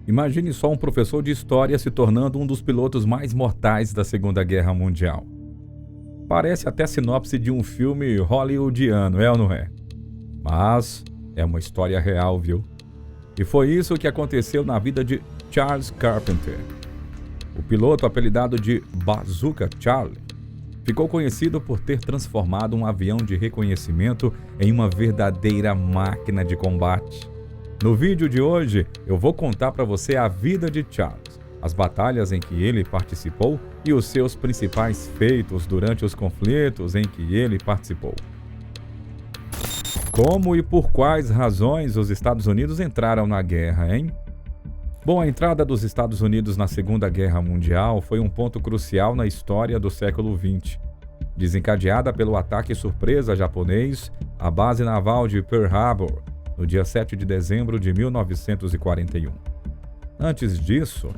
Imagine só um professor de história se tornando um dos pilotos mais mortais da Segunda Guerra Mundial. Parece até sinopse de um filme hollywoodiano, é ou não é? Mas é uma história real, viu? E foi isso que aconteceu na vida de Charles Carpenter. O piloto, apelidado de Bazooka Charlie, ficou conhecido por ter transformado um avião de reconhecimento em uma verdadeira máquina de combate. No vídeo de hoje, eu vou contar para você a vida de Charles, as batalhas em que ele participou e os seus principais feitos durante os conflitos em que ele participou. Como e por quais razões os Estados Unidos entraram na guerra, hein? Bom, a entrada dos Estados Unidos na Segunda Guerra Mundial foi um ponto crucial na história do século XX, desencadeada pelo ataque surpresa japonês à base naval de Pearl Harbor, no dia 7 de dezembro de 1941. Antes disso,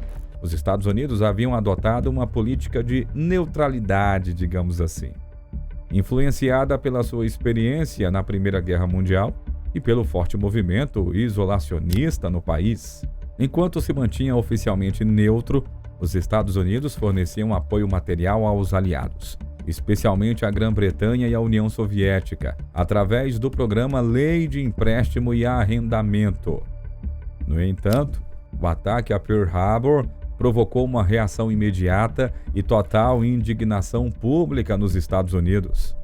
os Estados Unidos haviam adotado uma política de neutralidade, digamos assim, influenciada pela sua experiência na Primeira Guerra Mundial e pelo forte movimento isolacionista no país. Enquanto se mantinha oficialmente neutro, os Estados Unidos forneciam apoio material aos aliados, especialmente à Grã-Bretanha e à União Soviética, através do programa Lei de Empréstimo e Arrendamento. No entanto, o ataque a Pearl Harbor provocou uma reação imediata e total indignação pública nos Estados Unidos.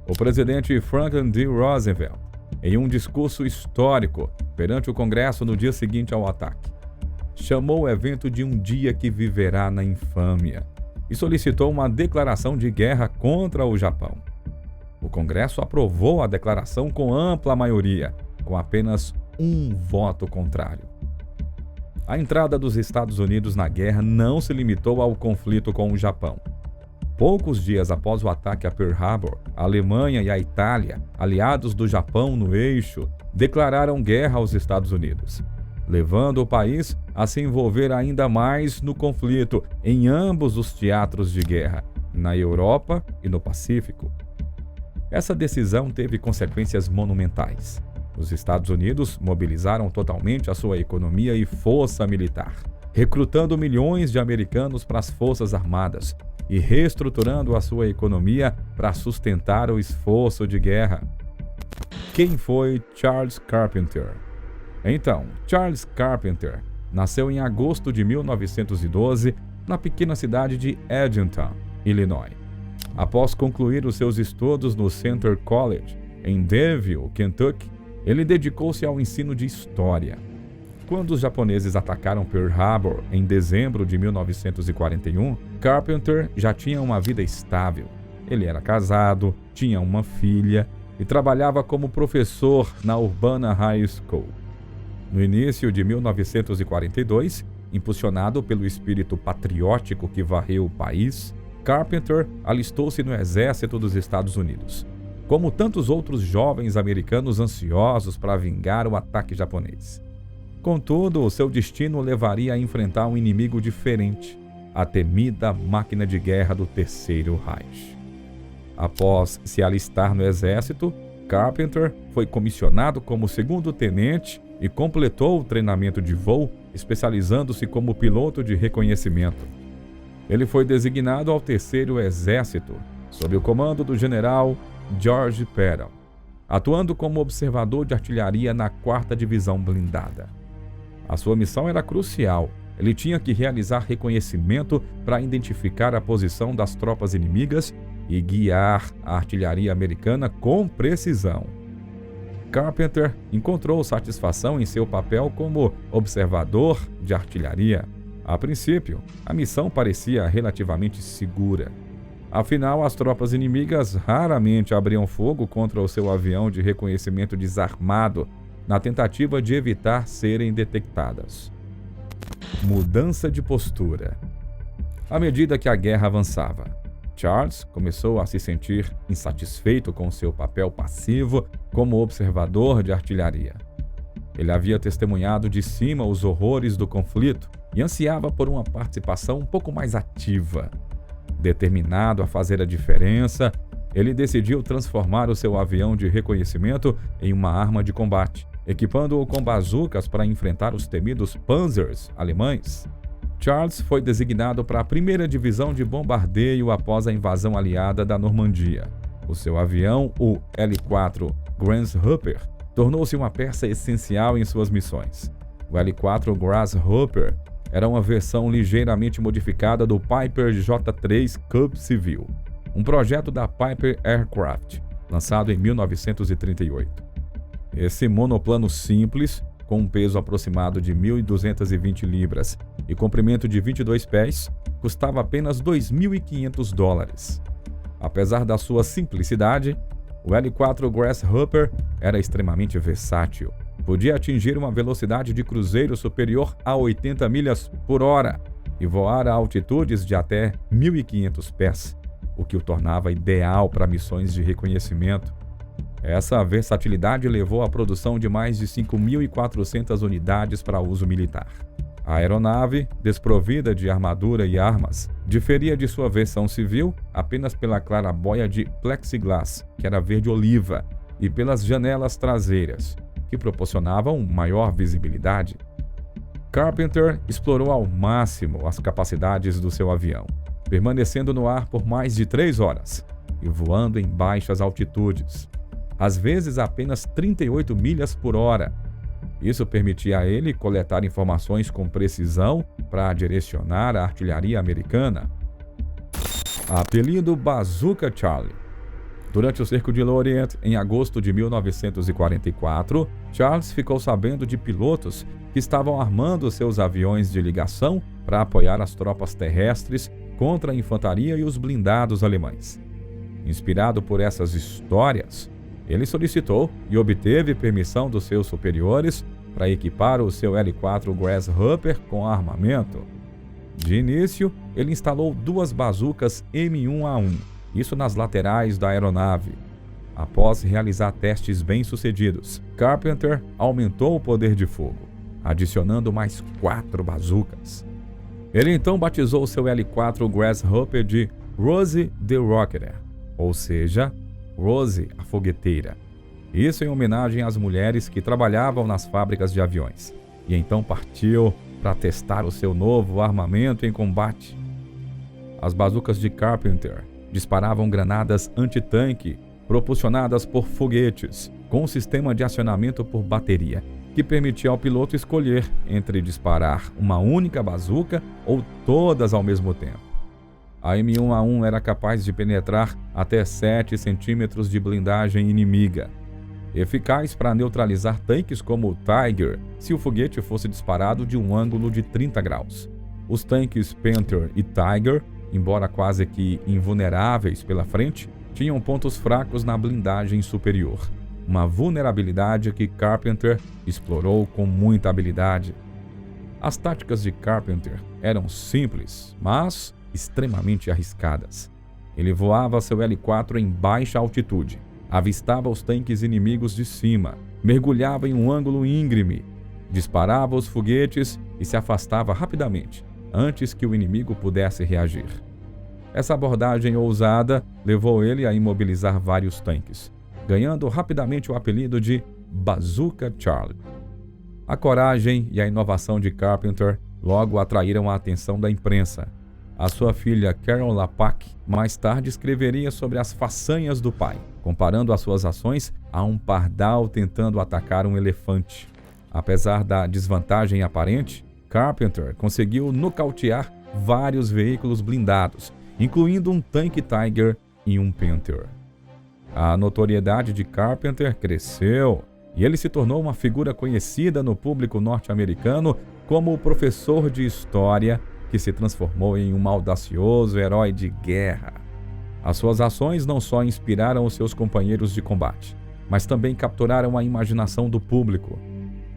O presidente Franklin D. Roosevelt, em um discurso histórico perante o Congresso no dia seguinte ao ataque, chamou o evento de um dia que viverá na infâmia e solicitou uma declaração de guerra contra o Japão. O Congresso aprovou a declaração com ampla maioria, com apenas um voto contrário. A entrada dos Estados Unidos na guerra não se limitou ao conflito com o Japão. Poucos dias após o ataque a Pearl Harbor, a Alemanha e a Itália, aliados do Japão no eixo, declararam guerra aos Estados Unidos, levando o país a se envolver ainda mais no conflito em ambos os teatros de guerra, na Europa e no Pacífico. Essa decisão teve consequências monumentais. Os Estados Unidos mobilizaram totalmente a sua economia e força militar, recrutando milhões de americanos para as forças armadas e reestruturando a sua economia para sustentar o esforço de guerra. Quem foi Charles Carpenter? Então, Charles Carpenter nasceu em agosto de 1912 na pequena cidade de Edenton, Illinois. Após concluir os seus estudos no Center College, em Danville, Kentucky, ele dedicou-se ao ensino de história. Quando os japoneses atacaram Pearl Harbor em dezembro de 1941, Carpenter já tinha uma vida estável. Ele era casado, tinha uma filha e trabalhava como professor na Urbana High School. No início de 1942, impulsionado pelo espírito patriótico que varreu o país, Carpenter alistou-se no exército dos Estados Unidos, como tantos outros jovens americanos ansiosos para vingar o ataque japonês. Contudo, o seu destino o levaria a enfrentar um inimigo diferente, a temida máquina de guerra do Terceiro Reich. Após se alistar no exército, Carpenter foi comissionado como segundo-tenente e completou o treinamento de voo, especializando-se como piloto de reconhecimento. Ele foi designado ao Terceiro Exército, sob o comando do general George Patton, atuando como observador de artilharia na 4ª Divisão Blindada. A sua missão era crucial. Ele tinha que realizar reconhecimento para identificar a posição das tropas inimigas e guiar a artilharia americana com precisão. Carpenter encontrou satisfação em seu papel como observador de artilharia. A princípio, a missão parecia relativamente segura. Afinal, as tropas inimigas raramente abriam fogo contra o seu avião de reconhecimento desarmado, na tentativa de evitar serem detectadas. Mudança de postura. À medida que a guerra avançava, Charles começou a se sentir insatisfeito com seu papel passivo como observador de artilharia. Ele havia testemunhado de cima os horrores do conflito e ansiava por uma participação um pouco mais ativa. Determinado a fazer a diferença, ele decidiu transformar o seu avião de reconhecimento em uma arma de combate, equipando-o com bazucas para enfrentar os temidos Panzers alemães. Charles foi designado para a 1ª Divisão de Bombardeio após a invasão aliada da Normandia. O seu avião, o L-4 Grasshopper, tornou-se uma peça essencial em suas missões. O L-4 Grasshopper era uma versão ligeiramente modificada do Piper J-3 Cub civil, um projeto da Piper Aircraft, lançado em 1938. Esse monoplano simples, com um peso aproximado de 1.220 libras e comprimento de 22 pés, custava apenas $2.500. Apesar da sua simplicidade, o L-4 Grasshopper era extremamente versátil. Podia atingir uma velocidade de cruzeiro superior a 80 milhas por hora e voar a altitudes de até 1.500 pés, o que o tornava ideal para missões de reconhecimento. Essa versatilidade levou à produção de mais de 5.400 unidades para uso militar. A aeronave, desprovida de armadura e armas, diferia de sua versão civil apenas pela claraboia de plexiglass, que era verde-oliva, e pelas janelas traseiras, que proporcionavam maior visibilidade. Carpenter explorou ao máximo as capacidades do seu avião, permanecendo no ar por mais de 3 horas e voando em baixas altitudes, às vezes apenas 38 milhas por hora. Isso permitia a ele coletar informações com precisão para direcionar a artilharia americana. Apelido Bazooka Charlie. Durante o cerco de Lorient, em agosto de 1944, Charles ficou sabendo de pilotos que estavam armando seus aviões de ligação para apoiar as tropas terrestres contra a infantaria e os blindados alemães. Inspirado por essas histórias, ele solicitou e obteve permissão dos seus superiores para equipar o seu L-4 Grasshopper com armamento. De início, ele instalou 2 bazucas M1A1, isso nas laterais da aeronave. Após realizar testes bem-sucedidos, Carpenter aumentou o poder de fogo, adicionando mais 4 bazucas. Ele então batizou seu L-4 Grasshopper de Rosie the Rocketer, ou seja, Rosie a fogueteira. Isso em homenagem às mulheres que trabalhavam nas fábricas de aviões. E então partiu para testar o seu novo armamento em combate. As bazucas de Carpenter disparavam granadas antitanque propulsionadas por foguetes, com um sistema de acionamento por bateria, que permitia ao piloto escolher entre disparar uma única bazuca ou todas ao mesmo tempo. A M1A1 era capaz de penetrar até 7 centímetros de blindagem inimiga, eficaz para neutralizar tanques como o Tiger se o foguete fosse disparado de um ângulo de 30 graus. Os tanques Panther e Tiger, embora quase que invulneráveis pela frente, tinham pontos fracos na blindagem superior, uma vulnerabilidade que Carpenter explorou com muita habilidade. As táticas de Carpenter eram simples, mas extremamente arriscadas. Ele voava seu L-4 em baixa altitude, avistava os tanques inimigos de cima, mergulhava em um ângulo íngreme, disparava os foguetes e se afastava rapidamente, antes que o inimigo pudesse reagir. Essa abordagem ousada levou ele a imobilizar vários tanques, ganhando rapidamente o apelido de Bazooka Charlie. A coragem e a inovação de Carpenter logo atraíram a atenção da imprensa. A sua filha Carol Lapac mais tarde escreveria sobre as façanhas do pai, comparando as suas ações a um pardal tentando atacar um elefante. Apesar da desvantagem aparente, Carpenter conseguiu nocautear vários veículos blindados, incluindo um tanque Tiger e um Panther. A notoriedade de Carpenter cresceu e ele se tornou uma figura conhecida no público norte-americano como o professor de história que se transformou em um audacioso herói de guerra. As suas ações não só inspiraram os seus companheiros de combate, mas também capturaram a imaginação do público,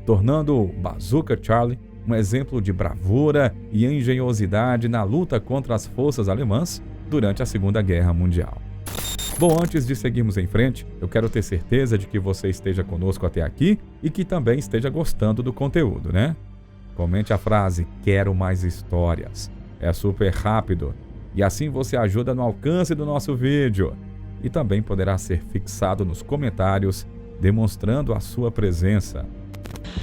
tornando o Bazooka Charlie um exemplo de bravura e engenhosidade na luta contra as forças alemãs durante a Segunda Guerra Mundial. Bom, antes de seguirmos em frente, eu quero ter certeza de que você esteja conosco até aqui e que também esteja gostando do conteúdo, né? Comente a frase "Quero mais histórias". É super rápido e assim você ajuda no alcance do nosso vídeo. E também poderá ser fixado nos comentários, demonstrando a sua presença.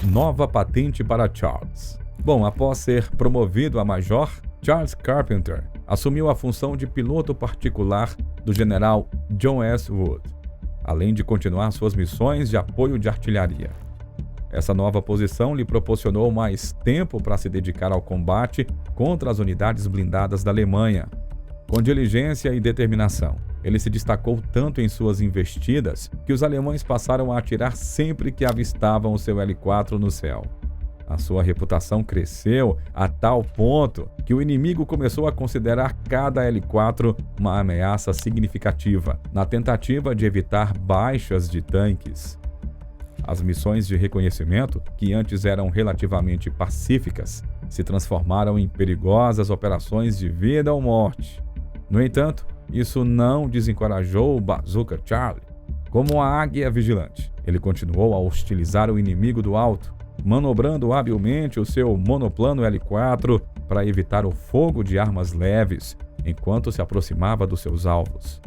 Nova patente para Charles. Bom, após ser promovido a major, Charles Carpenter assumiu a função de piloto particular do general John S. Wood, além de continuar suas missões de apoio de artilharia. Essa nova posição lhe proporcionou mais tempo para se dedicar ao combate contra as unidades blindadas da Alemanha. Com diligência e determinação, ele se destacou tanto em suas investidas que os alemães passaram a atirar sempre que avistavam o seu L-4 no céu. A sua reputação cresceu a tal ponto que o inimigo começou a considerar cada L-4 uma ameaça significativa, na tentativa de evitar baixas de tanques. As missões de reconhecimento, que antes eram relativamente pacíficas, se transformaram em perigosas operações de vida ou morte. No entanto, isso não desencorajou o Bazooka Charlie. Como a águia vigilante, ele continuou a hostilizar o inimigo do alto, manobrando habilmente o seu monoplano L-4 para evitar o fogo de armas leves enquanto se aproximava dos seus alvos.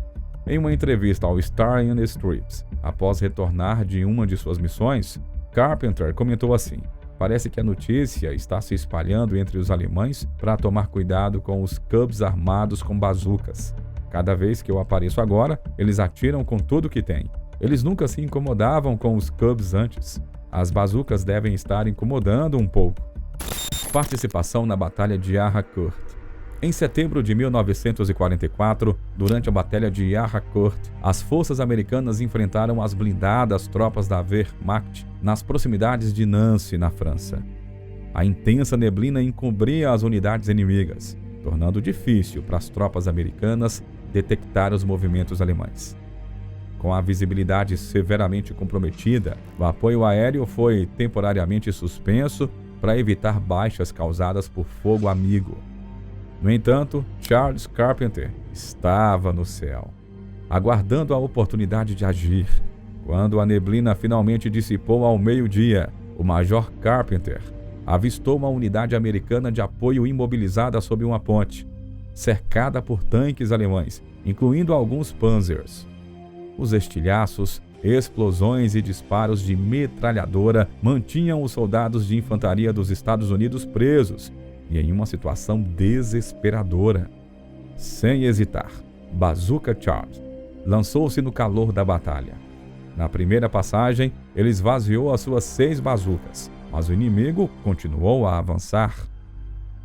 Em uma entrevista ao Star and Strips, após retornar de uma de suas missões, Carpenter comentou assim: "Parece que a notícia está se espalhando entre os alemães para tomar cuidado com os Cubs armados com bazucas. Cada vez que eu apareço agora, eles atiram com tudo que têm. Eles nunca se incomodavam com os Cubs antes. As bazucas devem estar incomodando um pouco." Participação na Batalha de Harcourt. Em setembro de 1944, durante a Batalha de Harcourt, as forças americanas enfrentaram as blindadas tropas da Wehrmacht nas proximidades de Nancy, na França. A intensa neblina encobria as unidades inimigas, tornando difícil para as tropas americanas detectar os movimentos alemães. Com a visibilidade severamente comprometida, o apoio aéreo foi temporariamente suspenso para evitar baixas causadas por fogo amigo. No entanto, Charles Carpenter estava no céu, aguardando a oportunidade de agir. Quando a neblina finalmente dissipou ao meio-dia, o Major Carpenter avistou uma unidade americana de apoio imobilizada sob uma ponte, cercada por tanques alemães, incluindo alguns Panzers. Os estilhaços, explosões e disparos de metralhadora mantinham os soldados de infantaria dos Estados Unidos presos e em uma situação desesperadora. Sem hesitar, Bazooka Charlie lançou-se no calor da batalha. Na primeira passagem, ele esvaziou as suas 6 bazucas, mas o inimigo continuou a avançar.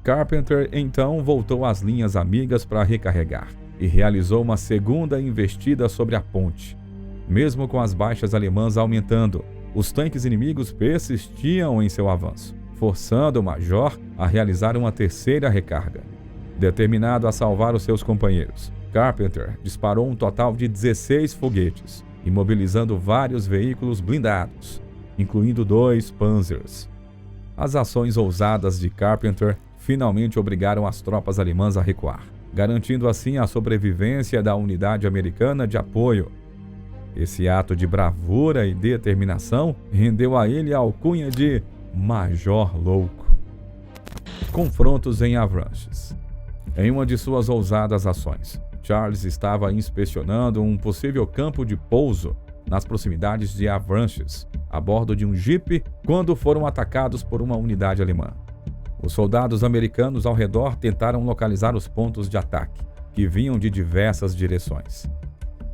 Carpenter então voltou às linhas amigas para recarregar e realizou uma segunda investida sobre a ponte. Mesmo com as baixas alemãs aumentando, os tanques inimigos persistiam em seu avanço, forçando o major a realizar uma terceira recarga. Determinado a salvar os seus companheiros, Carpenter disparou um total de 16 foguetes, imobilizando vários veículos blindados, incluindo 2 Panzers. As ações ousadas de Carpenter finalmente obrigaram as tropas alemãs a recuar, garantindo assim a sobrevivência da unidade americana de apoio. Esse ato de bravura e determinação rendeu a ele a alcunha de Major Louco. Confrontos em Avranches. Em uma de suas ousadas ações, Charles estava inspecionando um possível campo de pouso nas proximidades de Avranches, a bordo de um jipe, quando foram atacados por uma unidade alemã. Os soldados americanos ao redor tentaram localizar os pontos de ataque, que vinham de diversas direções.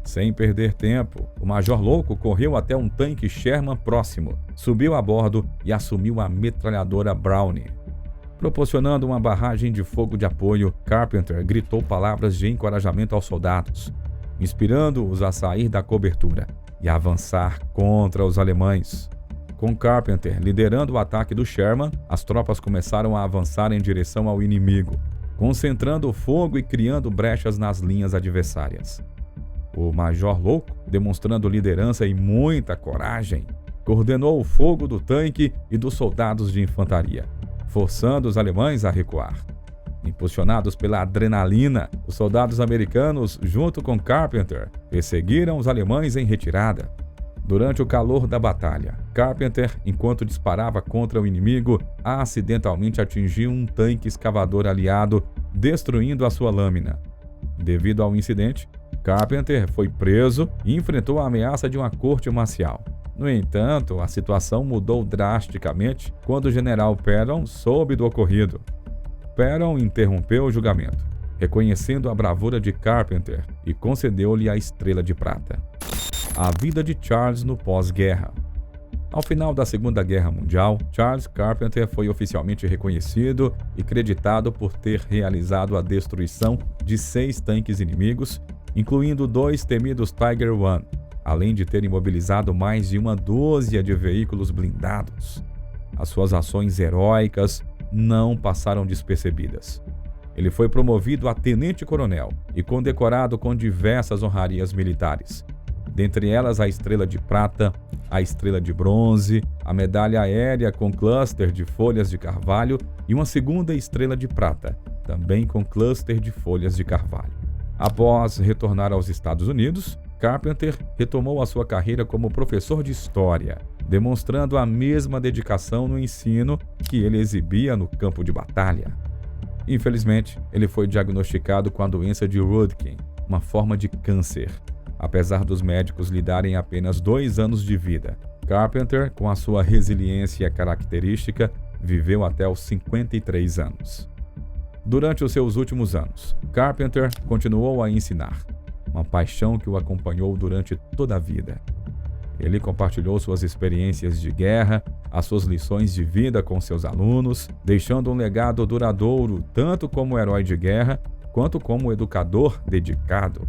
Sem perder tempo, o Major Louco correu até um tanque Sherman próximo, subiu a bordo e assumiu a metralhadora Brownie. Proporcionando uma barragem de fogo de apoio, Carpenter gritou palavras de encorajamento aos soldados, inspirando-os a sair da cobertura e avançar contra os alemães. Com Carpenter liderando o ataque do Sherman, as tropas começaram a avançar em direção ao inimigo, concentrando o fogo e criando brechas nas linhas adversárias. O Major Louco, demonstrando liderança e muita coragem, coordenou o fogo do tanque e dos soldados de infantaria, forçando os alemães a recuar. Impulsionados pela adrenalina, os soldados americanos, junto com Carpenter, perseguiram os alemães em retirada. Durante o calor da batalha, Carpenter, enquanto disparava contra o inimigo, acidentalmente atingiu um tanque escavador aliado, destruindo a sua lâmina. Devido ao incidente, Carpenter foi preso e enfrentou a ameaça de uma corte marcial. No entanto, a situação mudou drasticamente quando o general Patton soube do ocorrido. Patton interrompeu o julgamento, reconhecendo a bravura de Carpenter e concedeu-lhe a Estrela de Prata. A vida de Charles no pós-guerra. Ao final da Segunda Guerra Mundial, Charles Carpenter foi oficialmente reconhecido e creditado por ter realizado a destruição de 6 tanques inimigos, incluindo 2 temidos Tiger I, além de ter imobilizado mais de uma dúzia de veículos blindados. As suas ações heróicas não passaram despercebidas. Ele foi promovido a tenente-coronel e condecorado com diversas honrarias militares, dentre elas a Estrela de Prata, a Estrela de Bronze, a medalha aérea com cluster de folhas de carvalho e uma segunda Estrela de Prata, também com cluster de folhas de carvalho. Após retornar aos Estados Unidos, Carpenter retomou a sua carreira como professor de história, demonstrando a mesma dedicação no ensino que ele exibia no campo de batalha. Infelizmente, ele foi diagnosticado com a doença de Röntgen, uma forma de câncer. Apesar dos médicos lhe darem apenas 2 anos de vida, Carpenter, com a sua resiliência característica, viveu até os 53 anos. Durante os seus últimos anos, Carpenter continuou a ensinar, uma paixão que o acompanhou durante toda a vida. Ele compartilhou suas experiências de guerra, as suas lições de vida com seus alunos, deixando um legado duradouro tanto como herói de guerra quanto como educador dedicado.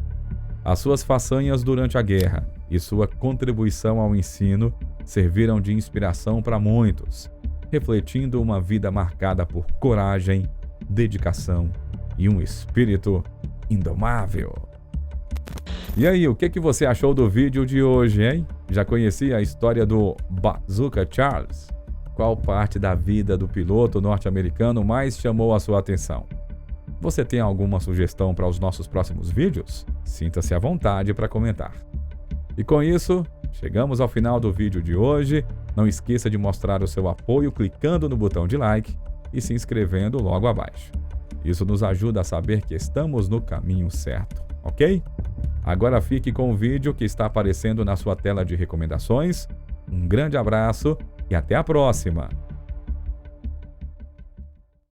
As suas façanhas durante a guerra e sua contribuição ao ensino serviram de inspiração para muitos, refletindo uma vida marcada por coragem, dedicação e um espírito indomável. E aí, o que você achou do vídeo de hoje, hein? Já conhecia a história do Bazooka Charles? Qual parte da vida do piloto norte-americano mais chamou a sua atenção? Você tem alguma sugestão para os nossos próximos vídeos? Sinta-se à vontade para comentar. E com isso, chegamos ao final do vídeo de hoje. Não esqueça de mostrar o seu apoio clicando no botão de like e se inscrevendo logo abaixo. Isso nos ajuda a saber que estamos no caminho certo, ok? Agora fique com o vídeo que está aparecendo na sua tela de recomendações. Um grande abraço e até a próxima!